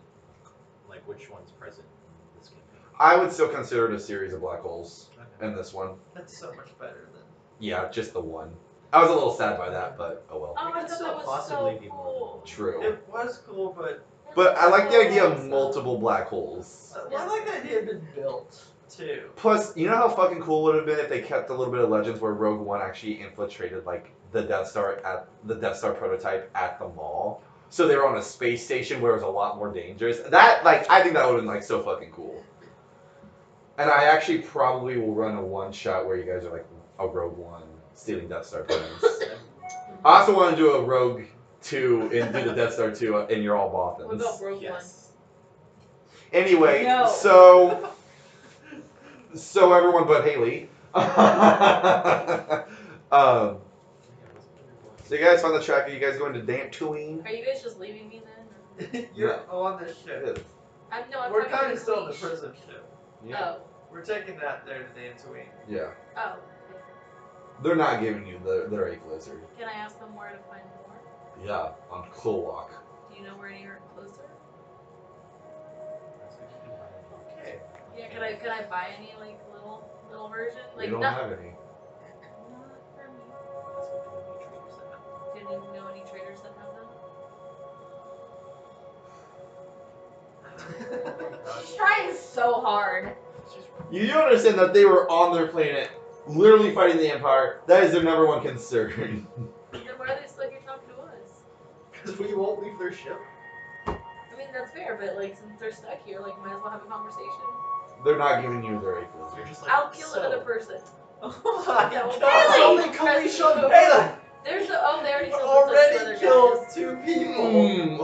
S6: Like, which one's present in this campaign?
S1: I would still consider it a series of black holes
S6: Okay.
S1: in this one.
S3: That's so much better than.
S1: Yeah, just the one. I was a little sad by that, but oh well.
S4: Oh,
S6: It
S4: I
S6: could
S4: thought
S6: still
S4: that was
S6: possibly
S4: so
S6: be more than
S4: cool.
S6: one.
S1: True.
S3: It was cool, but
S1: But I like the idea of
S4: Awesome.
S1: multiple black holes.
S3: I like that he had been built too.
S1: Plus, you know how fucking cool it would have been if they kept a little bit of Legends where Rogue One actually infiltrated like the Death Star prototype at the mall. So they were on a space station where it was a lot more dangerous. That I think that would have been like so fucking cool. And I actually probably will run a one shot where you guys are like a Rogue One stealing Death Star plans. I also want to do a Rogue 2 and do the Death Star 2 and you're all
S4: What
S1: Bothans.
S4: about Rogue
S6: Yes.
S1: Anyway,
S5: No.
S1: so everyone but Haley. So you guys found the tracker. You guys going to Dantooine?
S4: One? Are you guys just leaving me then?
S3: You're on the ship.
S4: I'm
S3: We're
S4: talking
S3: kind
S4: to
S3: of still in the
S4: Leash.
S3: prison ship.
S1: Yeah.
S4: Oh.
S3: We're taking that there to Dantooine.
S1: Yeah.
S4: Oh.
S1: They're not giving you their A blizzard.
S4: Can I ask them where to find more?
S1: Yeah, on Klowak.
S4: Do you know where any are closer?
S6: That's like you can buy any.
S3: Okay.
S4: Yeah, can I buy any like little version?
S1: We
S4: Like
S1: don't
S4: not
S1: have any.
S4: not for me.
S6: That's what the new traders that have them.
S4: Didn't even know any traders that have them.
S5: She's trying so hard.
S1: You do understand that they were on their planet, literally fighting the Empire. That is their number one concern.
S4: Then why are they still here talking to us?
S6: Because we won't leave their ship.
S4: I mean that's fair, but like since they're stuck here, like might as well have a conversation.
S1: They're not giving you their A
S6: You're
S1: blizzard.
S6: just like,
S4: I'll kill
S6: so,
S4: another person.
S3: Oh my
S4: That will
S3: god!
S4: Haley!
S3: Haley!
S4: There's the they already
S3: We
S4: killed the two other
S3: already killed
S4: guys.
S3: 2 people!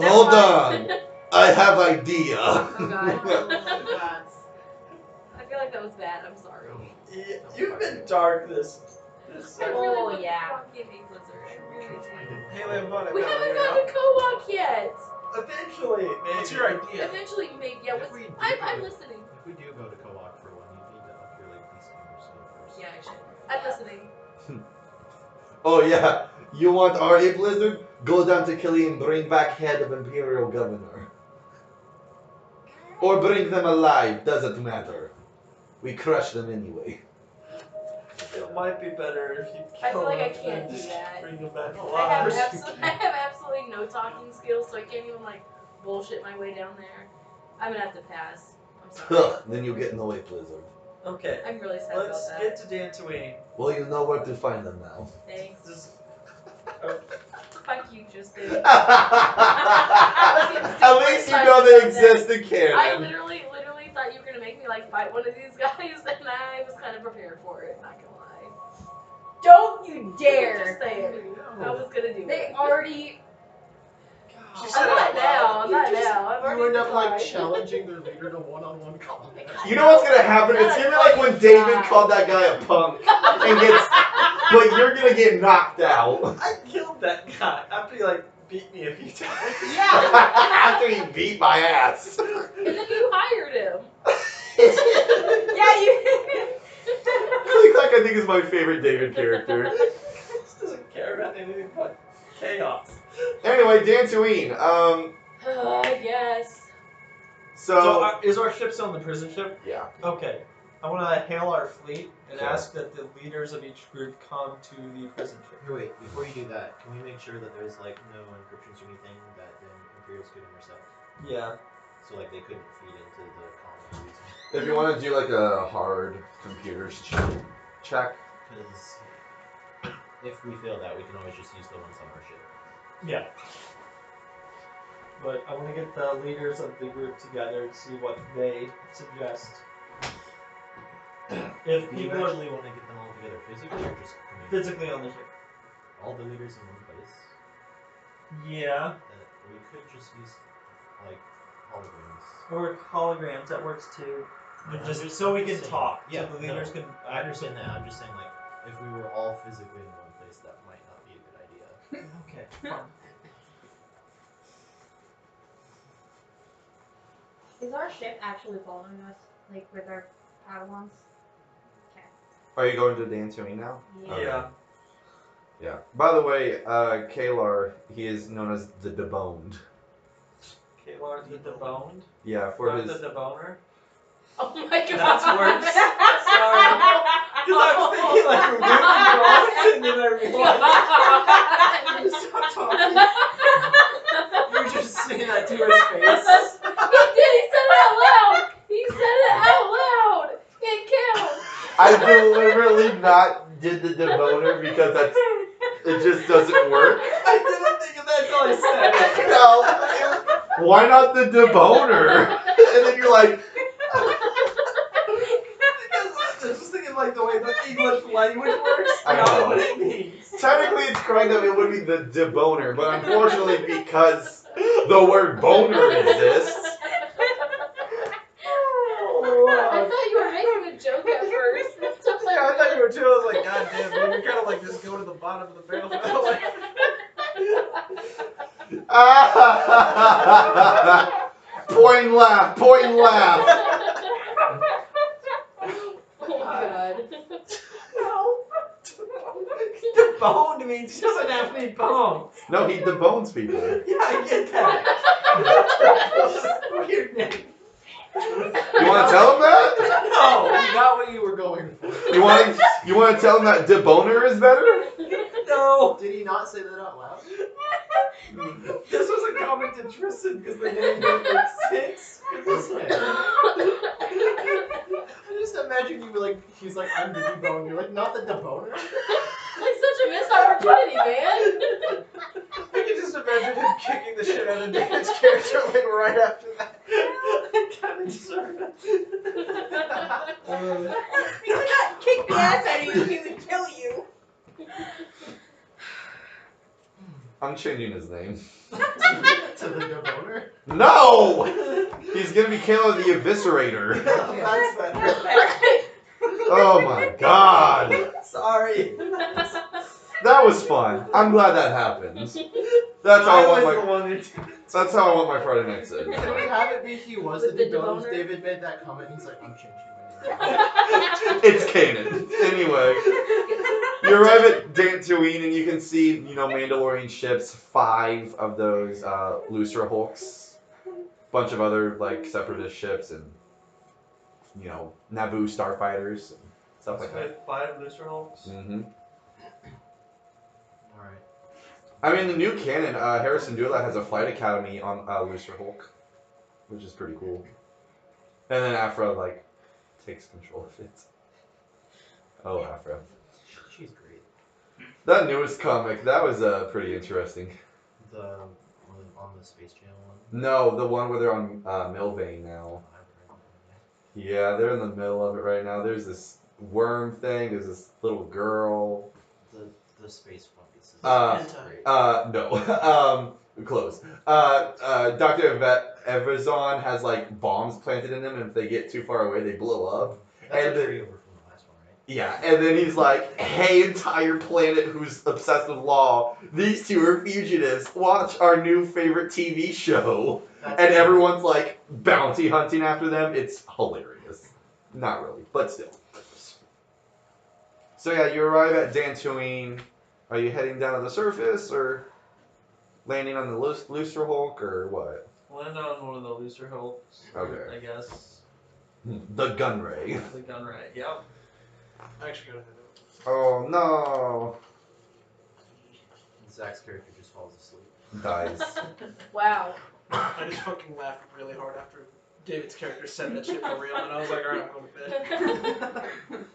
S4: Never
S1: Hold
S4: mind.
S1: on. I have idea.
S4: Oh god.
S5: Oh, God.
S4: I feel like that was bad. I'm sorry.
S3: You've been dark this
S4: I
S3: session.
S4: really
S5: Oh,
S4: want
S5: yeah.
S4: to fucking hate Blizzard. I really do.
S3: Haley, I'm going to
S4: We
S3: go
S4: haven't
S3: here
S4: gotten to co-walk yet.
S3: now. Eventually, maybe.
S6: What's your idea?
S4: Eventually, maybe. Yeah,
S6: If we do
S4: I'm
S6: go-
S4: listening.
S6: If we do go to co-op for one, you need to up your like peacekeeper skill first.
S4: Yeah, I should. I'm listening.
S1: Oh yeah. You want our A blizzard? Go down to Killy and bring back head of Imperial Governor. Or bring them alive, doesn't matter. We crush them anyway.
S3: It might be better if you
S4: I feel
S3: kill
S4: like I
S3: them
S4: can't
S3: and
S4: do
S3: just
S4: that.
S3: bring them back
S4: I have,
S3: alive.
S4: I have absolutely no talking skills, so I can't even like bullshit my way down there. I'm gonna have to pass. I'm sorry.
S1: Huh, then you get no A blizzard.
S3: Okay,
S4: I'm really sad
S3: let's
S4: about
S3: get
S4: that.
S3: to Dantooine.
S1: Well, you know where to find them now.
S4: Thanks.
S3: Just,
S4: Fuck you, Justin.
S1: At least you know they exist in
S4: I
S1: canon.
S4: literally thought you were gonna make me like fight one of these guys, and I was kind of prepared for it. Not gonna lie.
S5: Don't you dare.
S4: Just saying. I was gonna do
S5: They
S4: it.
S5: already.
S6: She
S4: I'm
S6: said
S4: not
S6: it
S4: now. I'm not
S6: You just-
S4: now. I've already
S6: You end up like
S4: tried.
S6: challenging their leader to one-on-one combat.
S1: You know what's gonna happen? It's gonna be like when David called that guy a punk and gets, but you're gonna get knocked out.
S3: I killed that guy after he like beat me a few times.
S1: After he beat my ass.
S4: And then you hired him.
S5: Yeah, you.
S1: Click I think is my favorite David character.
S3: He just doesn't care about anything but chaos.
S1: Anyway, Dantooine.
S4: I guess.
S1: So
S3: Is our ship still in the prison ship?
S1: yeah.
S3: Okay. I want to hail our fleet and
S1: Okay.
S3: ask that the leaders of each group come to the prison ship.
S6: Here, wait, before you do that, can we make sure that there's like no encryptions or anything that the Imperials could intercept?
S3: Yeah.
S6: So like they couldn't feed into the comm reason.
S1: If you want to do like a hard computers check.
S6: Because if we fail that, we can always just use the ones on our ship.
S3: Yeah. But I want to get the leaders of the group together to see what they suggest. If
S6: Do you
S3: people are
S6: actually want to get them all together physically or just
S3: physically on the ship.
S6: all the leaders in one place?
S3: Yeah.
S6: We could just use like holograms.
S3: Or holograms, that works too.
S6: Yeah,
S3: Just so we can
S6: saying,
S3: talk.
S6: Yeah,
S3: so the leaders can.
S6: I understand that. I'm just saying, like, if we were all physically in one place, that might not be a good idea.
S3: Okay, fine.
S5: Is our ship actually following us, like with our Padawans? Okay.
S1: Are you going to Dantooine now?
S5: Yeah.
S1: Okay.
S3: Yeah.
S1: Yeah. By the way, Kalar, he is known as the Deboned.
S3: Kalar's the deboned.
S1: Yeah, for
S3: Not
S1: his.
S3: the deboner.
S4: Oh my god.
S3: That's worse. Sorry. Because I was thinking like removing bones, and then I realized.
S2: Stop talking. You're just saying that to his face.
S4: He did. He said it out loud. He said it out loud. It counts.
S1: I deliberately not did the Deboner because it just doesn't work.
S3: I didn't think of that until I said it.
S1: No. Why not the Deboner? And then you're like,
S3: Because I was just thinking like the way the English language works,
S1: I
S3: not
S1: know.
S3: what it means.
S1: technically it's correct that it would be the Deboner, but unfortunately because the word boner exists.
S4: I thought you were making a joke at first.
S2: Yeah, I thought you were too. I was like, God damn, man, you're kind of like just going to the bottom of the barrel. Like,
S1: Point and laugh, point and laugh.
S4: Oh god.
S3: Deboned means he doesn't have any bones.
S1: No, he debones people.
S3: Yeah, I get that. Weird name.
S1: You want to tell him that?
S3: No.
S2: not what you were going for.
S1: You want to tell him that deboner is better?
S3: No.
S6: Did he not say that out loud?
S3: This was a comment to Tristan because the name didn't make sense.
S6: I just imagine you were like, he's like, I'm the debone. You're like, not the deboner?
S4: Like such a missed opportunity, man.
S2: I can just imagine him kicking the shit out of David's character like right after that.
S3: I kind of deserved it.
S7: He would not kick the ass out of you, he would kill you.
S1: I'm changing his name.
S6: To the deboner?
S1: No! He's gonna be Kayla the Eviscerator.
S3: That's better.
S1: Oh my god.
S3: Sorry.
S1: That was fun. I'm glad that happened. That's how I want my. That's how I want my Friday night to.
S6: Can we have it be he was
S4: With
S6: the
S4: the
S6: deboner?
S4: deboner?
S6: David made that comment. He's like, I'm changing my name.
S1: It's canon. Anyway, you arrive at Dantooine and you can see, Mandalorian ships, 5 of those Looser Hulks, bunch of other Separatist ships, and Naboo starfighters and stuff like that.
S3: 5 looser hulks.
S1: Mm-hmm.
S6: Alright.
S1: I mean, the new canon, Harrison Dula has a flight academy on Looser Hulk, which is pretty cool. And then Afra takes control of it. Oh, Afra.
S6: She's great.
S1: That newest comic, that was pretty interesting.
S6: The one on the Space Channel one?
S1: No, the one where they're on Milvane now. Yeah, they're in the middle of it right now. There's this worm thing. There's this little girl.
S6: The space fungus is great.
S1: No. Close. Dr. Evazon has bombs planted in them, and if they get too far away, they blow up.
S6: That's
S1: and
S6: a
S1: then-
S6: carryover from the last one, right?
S1: Yeah, and then he's like, hey, entire planet who's obsessed with law, these 2 are fugitives. Watch our new favorite TV show.
S6: That's
S1: And
S6: cool.
S1: everyone's bounty hunting after them. It's hilarious. Not really, but still. So yeah, you arrive at Dantooine. Are you heading down to the surface or landing on the Looser Hulk or what?
S3: Land on one of the looser hulks.
S1: Okay.
S3: I guess.
S1: The Gunray.
S3: The gun ray. Yep.
S2: I actually gotta head out.
S1: Oh no.
S6: Zach's character just falls asleep.
S1: Dies.
S4: Wow.
S2: I just fucking laughed really hard after David's character said that shit for real, and I was like, alright, I'm going to bed.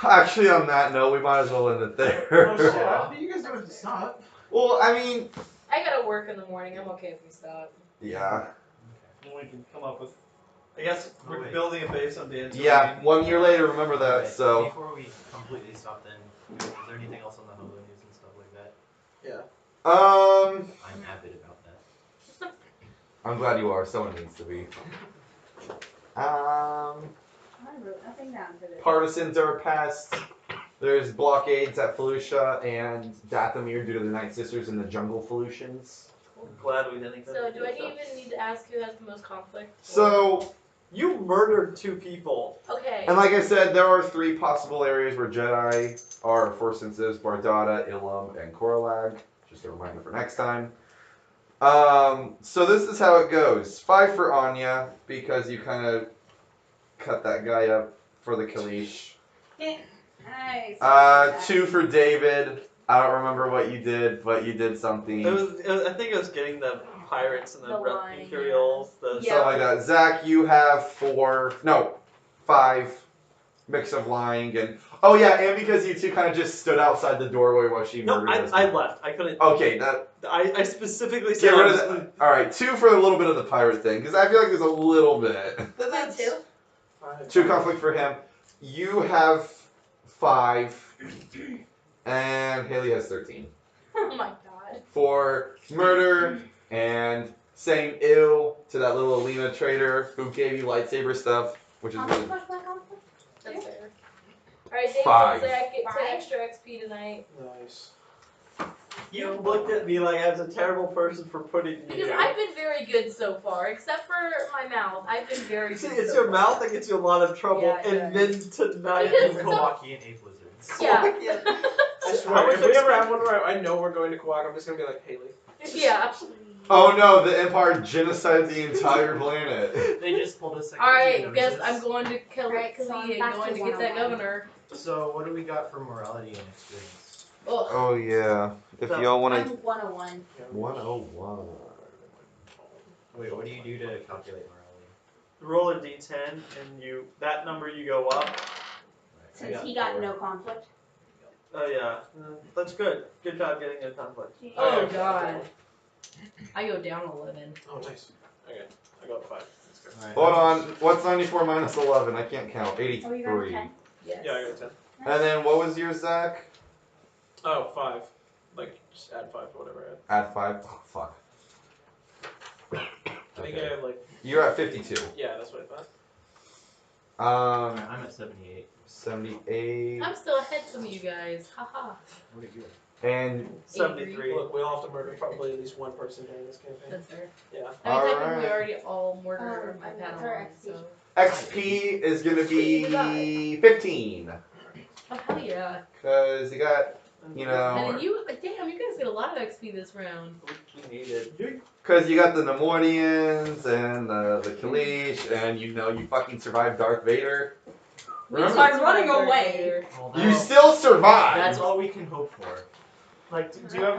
S1: Actually, on that note, we might as well end it there.
S2: Oh shit, you guys don't have to stop.
S1: Well, I mean,
S4: I gotta work in the morning. I'm okay if we stop.
S1: Yeah.
S3: And we can come up with. I guess
S6: Oh,
S3: we're
S6: wait.
S3: building it based on the terrain.
S1: Yeah, 1 year later, remember that,
S6: Alright,
S1: so.
S6: before we completely stop then, is there anything else on the Holo news and stuff like that? I'm avid about that.
S1: I'm glad you are, someone needs to be.
S5: I wrote nothing down for this.
S1: Partisans are past. There's blockades at Felucia and Dathomir due to the Night Sisters and the Jungle Felucians.
S3: Glad we didn't.
S4: So do I even need to ask who has the most conflict?
S1: So,
S3: You murdered 2 people.
S4: Okay.
S1: and like I said, there are 3 possible areas where Jedi are, for instance, Bardada, Ilum, and Koralag. Just a reminder for next time. So this is how it goes. 5 for Anya, because you kind of cut that guy up for the Kalish.
S5: Nice.
S1: 2 for David. I don't remember what you did, but you did something.
S3: It was, I think it was getting the pirates and the,
S4: The line,
S3: Imperials. The
S4: Yeah.
S1: Something like that. Zach, you have 5. Mix of lying and oh yeah, and because you 2 kind of just stood outside the doorway while she
S3: No,
S1: murdered us.
S3: I left. I couldn't.
S1: Okay, that
S3: I specifically said.
S1: get rid of that. All right, 2 for a little bit of the pirate thing because I feel like there's a little bit.
S4: Mine too.
S1: 2 conflict for him. You have 5, and Haley has 13
S4: Oh my god.
S1: for murder and saying ill to that little Alina trader who gave you lightsaber stuff, which is really.
S4: That's fair. Alright, Dave
S1: 5.
S4: says I get 10
S5: 5?
S4: extra XP tonight.
S2: Nice.
S3: You looked at me like I was a terrible person for putting you.
S4: Because I've been very good so far, except for my mouth. I've been very
S3: See,
S4: good.
S3: it's
S4: so
S3: your
S4: far.
S3: mouth that gets you a lot of trouble,
S4: Yeah, it
S3: and then tonight
S4: Because
S3: you
S4: it's
S3: go.
S6: Kawaki and Ape Lizards.
S4: Yeah.
S2: I
S3: How
S2: swear,
S3: much
S2: if we ever
S3: expect-
S2: have one where I know we're going to Kawak, I'm just gonna be like, Haley.
S4: Yeah.
S1: Oh no, the Empire genocided the entire planet.
S6: They just pulled a second.
S4: Alright, guess I'm going to kill
S5: Alright, so I'm
S4: Kali and
S5: back
S4: going
S5: to
S4: to get that
S5: 101.
S4: governor.
S6: So what do we got for morality and experience?
S4: Ugh.
S1: Oh yeah, if
S3: So,
S1: y'all want
S5: I'm
S1: to.
S5: 101.
S1: 101.
S6: Wait, what do you do to calculate morality?
S3: Roll a d10, and you that number you go up.
S5: Since he got no conflict.
S3: Oh yeah, that's good. Good job getting a conflict.
S4: Oh god. I go down 11.
S2: Oh, nice. Okay, I got 5. Let's go.
S6: Alright,
S1: Hold on, what's 94 minus 11? I can't count.
S5: Oh, you got
S1: 83.
S5: 10.
S4: Yes.
S2: Yeah, I got 10.
S1: And then what was yours, Zach?
S2: Oh, 5. Like, just add 5 to whatever I had.
S1: Add 5. Oh, fuck.
S2: I think I have like,
S1: You're at 52.
S2: yeah, that's what I thought.
S6: Alright, I'm at 78.
S1: 78.
S4: I'm still ahead from you guys. Haha.
S6: What are you?
S1: And
S3: 73.
S2: Look, we'll have to murder probably at least one person during this campaign.
S4: That's fair.
S2: Yeah.
S4: I mean, technically we
S1: Alright.
S4: already all murdered my
S5: what's our
S4: Padawan, so.
S1: XP is gonna be 15.
S4: Oh, hell yeah.
S1: Because you got, you
S4: And
S1: know.
S4: then you, damn, you guys get a lot of XP this round.
S3: We needed.
S1: Because you got the Nemoidians and the Kalish, and you know you fucking survived Darth Vader. Remember?
S7: By running away.
S6: Well,
S1: You still survived!
S6: that's all we can hope for.
S3: Like, do you ever